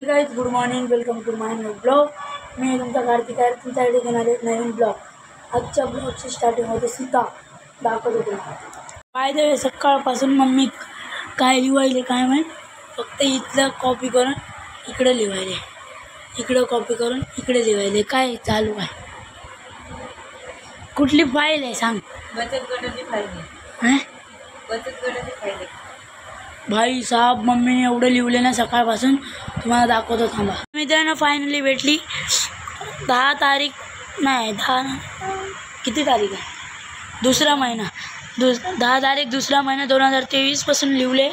Guys, good morning. Welcome to my new blog. मी तुमचा कार्तिक आहे. तुमच्याकडे घेणार एक नवीन ब्लॉग. आजच्या ब्लॉगची स्टार्टिंग होते सीता दाखवत होते. बाय द वे, सकाळपासून मम्मी काय लिहायले काय माहीत, फक्त इथलं कॉपी करून इकडे लिहायले, इकडं कॉपी करून इकडे लिहायले. काय चालू आहे? कुठली फाईल आहे सांग? बचत गटाची फाईल आहे. बचत गटाची फाईल. भाई साहब, मम्मीने एवढं लिहिले ना सकाळपासून, तुम्हाला दाखवतो थांबा. मित्रांनो, फायनली भेटली. 10 तारीख नाही, 10 किती तारीख आहे? दुसरा महिना 10 तारीख दुसरा महिना 2023 पासून लिहिले.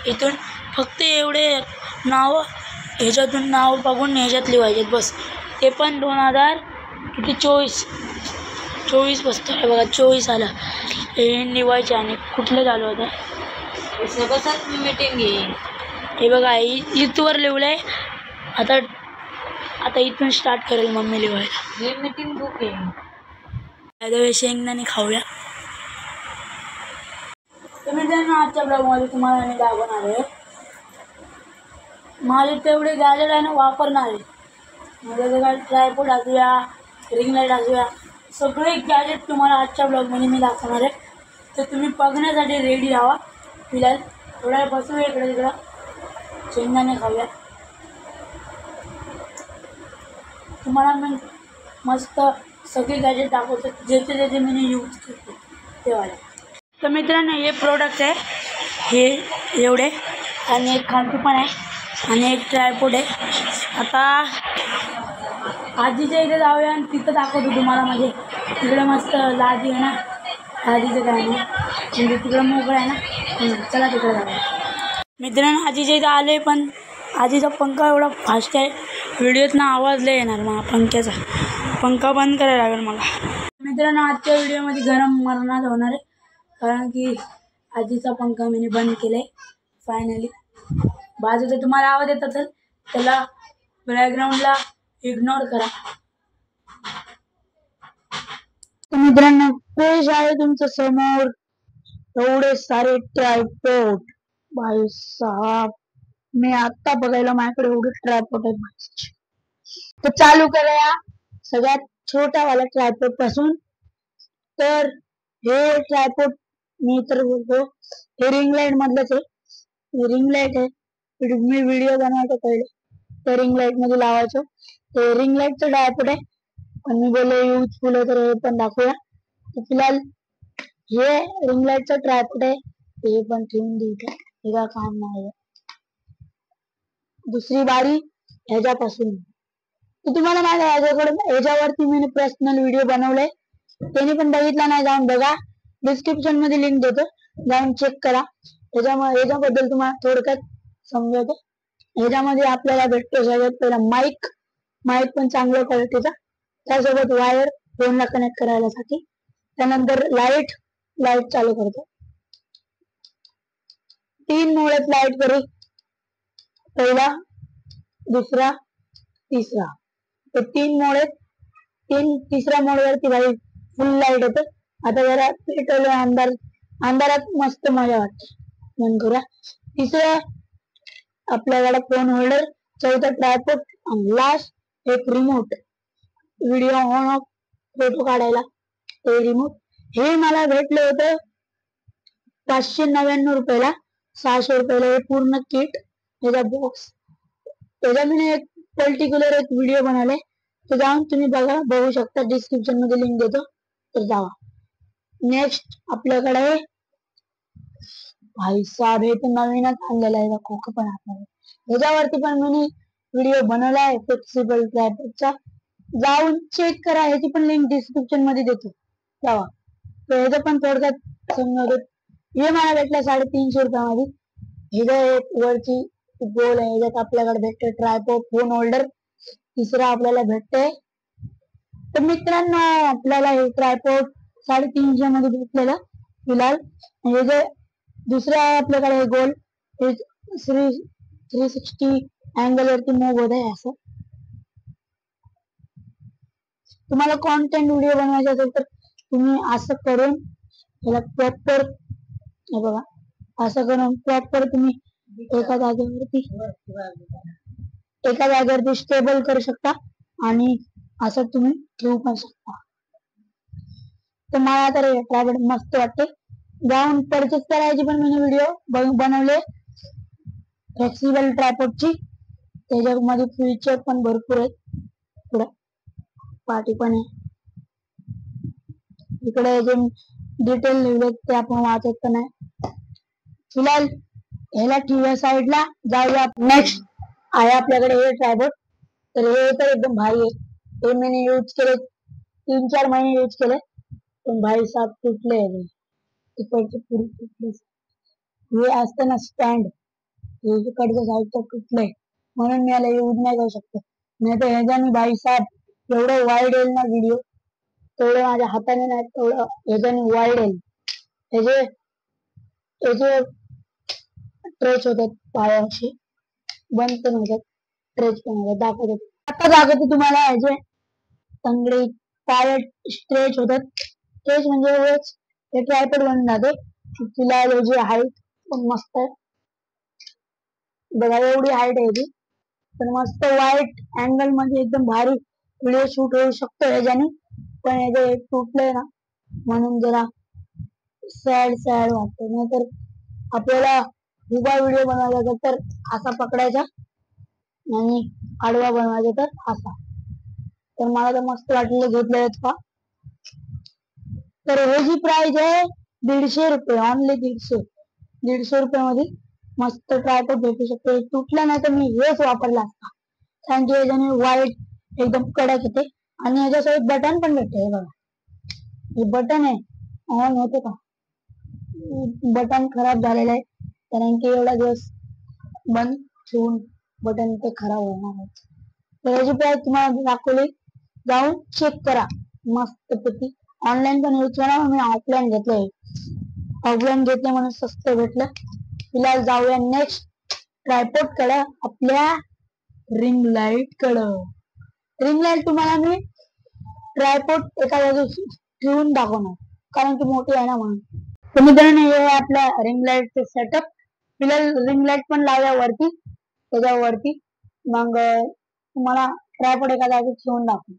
इथून फक्त एवढे नाव, ह्याच्यातून नाव बघून ह्याच्यात लिहायचे बस. ते पण 2024 बसतो आहे बघा. 24 आला हे लिहायचे. आणि कुठलं चालू होतं? सभासद मीटिंग आहे. हे बघा, इथवर लिहिलंय. आता इथून स्टार्ट करेल मम्मी लिहायला. हे मीटिंग बुक आहे. बाय शेंगदाणे खाऊया. तर मित्रांनो, आजच्या ब्लॉगमध्ये तुम्हाला मी दाखवणार आहे माझे तेवढे गॅजेट आहे ना वापरणार आहे. म्हणजे काय ट्रायपॉड असूया, रिंग लाईट असूया, सगळे गॅजेट तुम्हाला आजच्या ब्लॉगमध्ये मी दाखवणार आहे. तर तुम्ही बघण्यासाठी रेडी राहा. फिलहाल थोड्या वेळ बसूया इकडे तिकडं, शेंगदाणे खाऊया. तुम्हाला मी मस्त सगळे गॅजेट दाखवतो, जे मी यूज करतो तेव्हा. तर मित्रांनो, हे प्रोडक्ट आहे, हे एवढे, आणि एक खालती पण आहे, आणि एक ट्रायपॉड आहे. आता आजीच्या इथे जाऊया आणि तिथं दाखवतो तुम्हाला. म्हणजे तिकडे मस्त लादी आहे ना, आजीचं काय नाही म्हणजे तिकडं मोकळं आहे ना. चला तिकडे जाऊया. मित्रांनो, आजीच्या इथं आले, पण आजीचा पंखा एवढा फास्ट आहे, व्हिडिओत ना आवाज लय येणार. मग पंख्याचा पंखा बंद करायला लागेल मला. मित्रांनो, आजच्या व्हिडिओमध्ये गरम मरणाच होणार आहे, कारण की आजीचा पंखा मी बंद केला आहे फायनली. बाजूचा तुम्हाला आवाज येत असेल, त्याला बॅकग्राऊंडला इग्नोर करा. मित्रांनो, पेज आहे तुमच्या समोर एवढे सारे ट्रायपॉड. भाई साहब, मी आता बघायला माझ्याकडे एवढे ट्रायपॉड आहेत. तर चालू करूया सगळ्यात छोटा वाला ट्रायपॉड पासून. तर हे ट्रायपॉड मी तर बोलतो हे रिंग लाईट मधलंच आहे. रिंग लाईट आहे. मी व्हिडिओ बनवायचं पहिले तर रिंग लाईट मध्ये लावायचं. ते रिंग लाईटचं ट्रायपॉड आहे, पण मी बोललो युजफुल आहे तर हे पण दाखवूया. तर फिलहाल हे रिंग लाईटचं ट्रायपॉड आहे, हे पण ठेवून देऊ का, हे का काम नाही. दुसरी बारी ह्याच्यापासून. तर तुम्हाला माहिती आहे ह्याच्यावरती मी पर्सनल व्हिडिओ बनवलाय, त्याने पण बघितला नाही, जाऊन बघा. डिस्क्रिप्शन मध्ये लिंक देतो, जाऊन चेक करा. ह्याच्याबद्दल तुम्हाला थोडक्यात समजतो. ह्याच्यामध्ये आपल्याला भेटतो सगळ्यात पहिला माईक पण चांगल्या क्वालिटीचा, त्यासोबत वायर फोनला कनेक्ट करायसाठी. त्यानंतर लाईट चालू करतो. 3 मोड आहेत लाईट करू, पहिला, दुसरा, तिसरा. ते 3 मोड आहेत. तिसऱ्या मोड वरती भाई फुल लाईट येते. आता जरा पेटवलं, अंधारात मस्त मजा वाटते. बंद करूया. तिसरं आपल्याकडे फोन होल्डर, चौथा ट्रायपॉड, आणि लास्ट एक remote, video on off photo काढायला ते रिमोट. हे मला भेटलं होतं 599 रुपयाला, 600 रुपयाला हे पूर्ण किट, त्याचा बॉक्स. त्याचा मी एक पर्टिक्युलर एक व्हिडिओ बनवलाय, तो जाऊन तुम्ही बघू शकता. डिस्क्रिप्शन मध्ये लिंक देतो, तर जावा. नेक्स्ट आपल्याकडे भाई साहेब, हे तर नवीनच आणलेला आहे खोकं पण आपल्याला. ह्याच्यावरती पण मी व्हिडिओ बनवला आहे फ्लेक्सिबल ट्रायपॉडचा, जाऊन चेक करा. ह्याची पण लिंक डिस्क्रिप्शन मध्ये देतो, जावा. तर ह्याचं पण थोडक्यात समजा. हे मला भेटलं 350 रुपयामध्ये. ह्याचं एक वरची गोल आहे, ह्याच्यात आपल्याकडे भेटते ट्रायपॉड, फोन होल्डर. तिसरा आपल्याला भेटते. तर मित्रांनो, आपल्याला हे ट्रायपॉड 350 मध्ये भेटलेलं. फिलहाल हे जे दुसरा आपल्याकडे गोल, हे 360 अँगल वरती मूव होत आहे. असं तुम्हाला कॉन्टेंट व्हिडिओ बनवायचा असेल तर तुम्ही असं करून याला प्रॉपर, हे बघा, असं करून प्रॉपर तुम्ही एका जागेवरती एका जागेवरती स्टेबल करू शकता आणि असं तुम्ही ठेवू पण शकता. तर मला तर हे ट्रायपॉड मस्त वाटते. जाऊन परचेस करायची पण मी व्हिडिओ बनवले फ्लेक्सिबल ट्रायपॉडची. त्याच्यामध्ये फीचर पण भरपूर आहेत. पुढे पाठी पण आहे. इकडे जे डिटेल लिहिले ते आपण वाचत पण आहे. फिलहाल ह्याला ठेवूया साईडला. जाऊया नेक्स्ट आहे आपल्याकडे हे ट्रायपॉड. तर हे तर एकदम भारी आहे. हे मी यूज केले 3-4 महिने यूज केले पण भाई साहेब तुटले. इकडचे पुढे तुटले. हे असतं ना स्टँड, हे इकडच्या साईडचं तुटलंय म्हणून मी याला यूज नाही करू शकतो. नाही तर ह्याच्याने भाई साहेब एवढं वाईड येईल ना व्हिडिओ, तेवढं माझ्या हाताने नाही तेवढं ह्याच्याने वाईड येईल. त्याचे ट्रेच होतात पायाशी, बंद पण होतात, ट्रेच पण होतात. दाखवतात आता दाखवते तुम्हाला. ह्याचे तंगडे पाय स्ट्रेच होतात. स्ट्रेच म्हणजे हे ट्रायपॉड बनून जाते. तिला याची हाईट पण मस्त आहे बघा, एवढी हाईट आहे ती. पण मस्त वाईट अँगल मध्ये एकदम भारी व्हिडिओ शूट होऊ शकतो ह्याच्याने. पण हे तुटलंय ना म्हणून जरा सॅड वाटतं. नाहीतर आपल्याला उभा व्हिडिओ बनवायचा तर असा पकडायचा आणि आडवा बनवायचा तर असा. तर मला तर मस्त वाटलं घेतलं का. तर ह्याची प्राइस आहे 150 रुपये. ऑनली 150 रुपयामध्ये मस्त ट्रायपॉड भेटू शकतो. तुटला नाही तर मी हेच वापरला असता, कारण की याच्याने वाईट एकदम कडक येते आणि याच्यासोबत बटन पण भेटते. हे बघा, हे बटन आहे, ऑन होते का. बटन खराब झालेलं आहे कारण की एवढा दिवस बंद ठेवून बटन ते खराब होणार आहे. तर याची प्राइस तुम्हाला दाखवली, जाऊन चेक करा मस्त पैकी. ऑनलाईन पण यूज करा. मी ऑफलाईन घेतलंय, ऑफलाईन घेतलं म्हणून स्वस्त भेटलं. फिलहाल जाऊया नेक्स्ट ट्रायपॉड कडे, आपल्या रिंग लाईट कडे. रिंग लाईट तुम्हाला मी ट्रायपॉड एका जागी ठेवून दाखवणार कारण की मोठी आहे ना म्हणून. तर मित्रांनो हे आपल्या रिंग लाईटचे सेटअप. फिलहाल रिंग लाईट पण लावल्या वरती, त्याच्यावरती मग तुम्हाला ट्रायपॉड एका जागी ठेवून दाखवतो.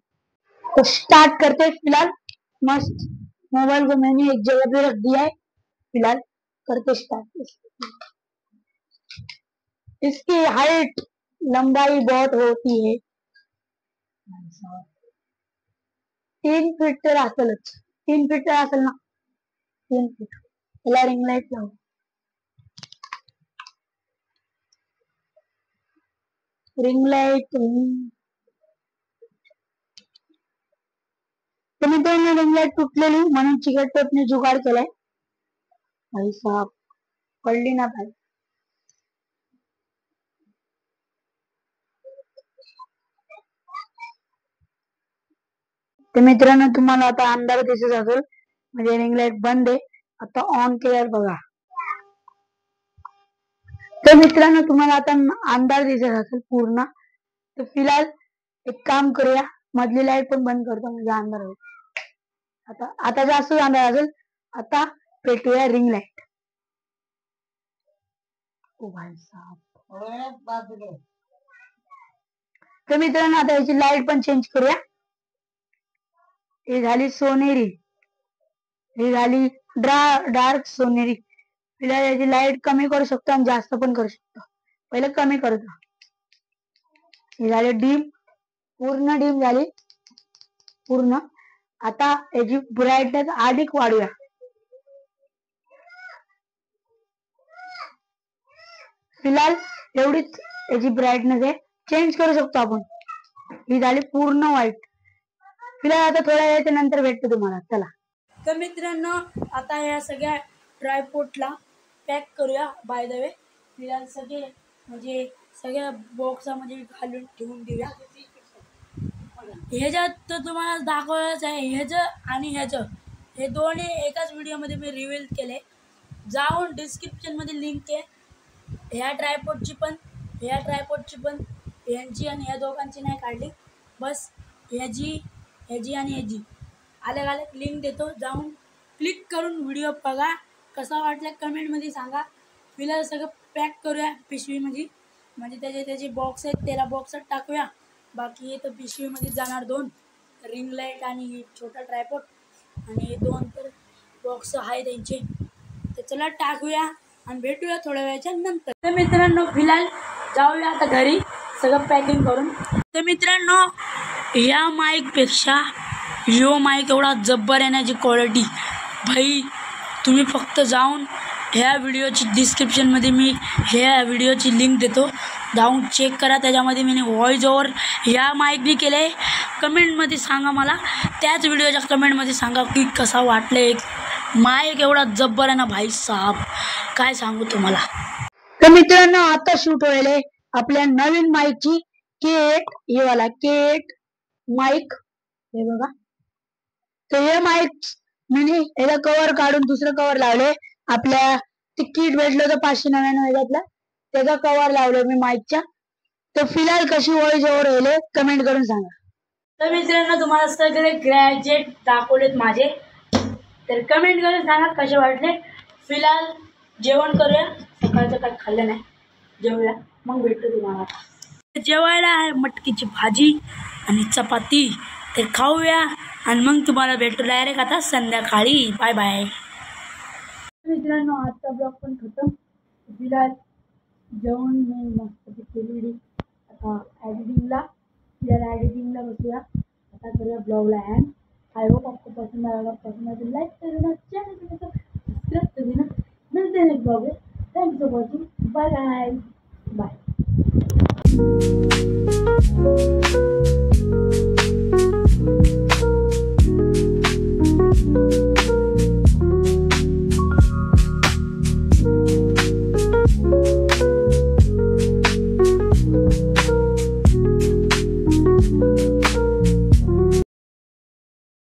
तो स्टार्ट करते. फिलहाल मस्त मोबाइल को मैंने एक जगह पे रख दिया है. फिलहाल करते स्टार्ट. इसकी हाइट लंबाई बहुत होती है, 3 फीट तर असेलच. 3 फीट तर असेल ना, 3 फीट. त्याला रिंग लाईट लावू. रिंग लाईट तर मित्रांनो रिंग लाईट तुटलेली म्हणून चिकट टेपने जुगाड केलाय. भाई साहब पडली ना भाई. तर मित्रांनो तुम्हाला आता अंधार दिसत असेल म्हणजे रिंग लाईट बंद आहे. आता ऑन केल्यावर बघा. तर मित्रांनो तुम्हाला आता अंधार दिसत असेल पूर्ण. तर फिलहाल एक काम करूया, मधली लाईट पण बंद करतो म्हणजे अंधार होईल. आता जास्त अंधार असेल. आता पेटूया रिंग लाईट. ओ भाई साहब. तर मित्रांनो आता याची लाईट पण चेंज करूया. ही झाली सोनेरी, ही झाली डार्क सोनेरी. फिलहाल याची लाईट कमी करू शकतो आणि जास्त पण करू शकतो. पहिले कमी करतो. ही झाली डीम, पूर्ण डीम झाली पूर्ण. आता याची ब्राईटनेस अधिक वाढूया. फिलहाल एवढीच याची ब्राईटनेस आहे, चेंज करू शकतो आपण. ही झाली पूर्ण व्हाईट. फिलहाल आता थोड्या वेळाच्या नंतर भेटतो तुम्हाला. चला. तर मित्रांनो आता या सगळ्या ट्रायपॉडला पॅक करूया. बाय द वे फिलहाल म्हणजे सगळ्या बॉक्समध्ये घालून ठेवून देऊया. ह्याच्यात तर तुम्हाला दाखवलंच आहे, ह्याचं आणि ह्याचं हे दोन्ही एकाच व्हिडिओमध्ये मी रिव्हील केले. जाऊन डिस्क्रिप्शनमध्ये लिंक आहे. ह्या ट्रायपॉडची पण ह्यांची आणि ह्या दोघांची नाही काढली, बस ह्याची आणि ह्याची अलग लिंक देतो. जाऊन क्लिक करून व्हिडिओ बघा. कसा वाटला कमेंटमध्ये सांगा. फिलहाल सगळं पॅक करूया पिशवीमध्ये. म्हणजे त्याचे बॉक्स आहेत त्याला बॉक्सात टाकूया. बाकी हे तर पिशवीमध्ये जाणार 2 रिंग लाईट आणि छोटा ट्रायपॉड आणि हे 2 तर बॉक्स आहे त्यांचे. तर चला टाकूया आणि भेटूया थोड्या वेळाच्या नंतर. तर मित्रांनो फिलहाल जाऊया आता घरी सगळं पॅकिंग करून. तर मित्रांनो या माईकपेक्षा यो माईक एवढा जब्बर येण्याची क्वालिटी भाई, तुम्ही फक्त जाऊन ह्या व्हिडिओची डिस्क्रिप्शनमध्ये मी ह्या व्हिडिओची लिंक देतो, जाऊन चेक करा. त्याच्यामध्ये मी व्हॉइस ओव्हर ह्या माईकनी केलं आहे. कमेंटमध्ये सांगा मला, त्याच व्हिडिओच्या कमेंटमध्ये सांगा की कसा वाटलं. एक माईक एवढा जब्बर आहे ना भाई साहब, काय सांगू तुम्हाला. तर मित्रांनो आता शूट व्हायला आपल्या नवीन माईकची K8 हे वाला K8 माईक हे बघा. तर हे माईक मी याला कव्हर काढून दुसरं कव्हर लावले. आपल्या तिकीट भेटलं होतं 599 ह्याच्यातलं, त्याचा कव्हर लावलं मी माईकच्या. तर फिलहाल कशी व्हॉइस ओव्हर होईल कमेंट करून सांगा. तर मित्रांनो तुम्हाला सगळे ग्रॅजेट दाखवलेत माझे, तर कमेंट करून सांगा कसे वाटले. फिलहाल जेवण करूया, सकाळचं काही खाल्लं नाही, जेवूया मग भेटतो तुम्हाला. जेवायला आहे मटकीची भाजी आणि चपाती, तर खाऊया आणि मग तुम्हाला भेटू डायरेक्ट आता संध्याकाळी. Bye bye. मित्रांनो आजचा ब्लॉग पण खतम. फिलहाल जेवण मी मस्त केलेली, आता एडिटिंगला बसूया. आता करूया ब्लॉगला एंड. आई होप आपको पसंद आएगा, पसंद आए तो लाइक कर देना, चैनल को सब्सक्राइब कर देना. मिलते हैं ब्लॉग में. Thanks for watching. Bye bye.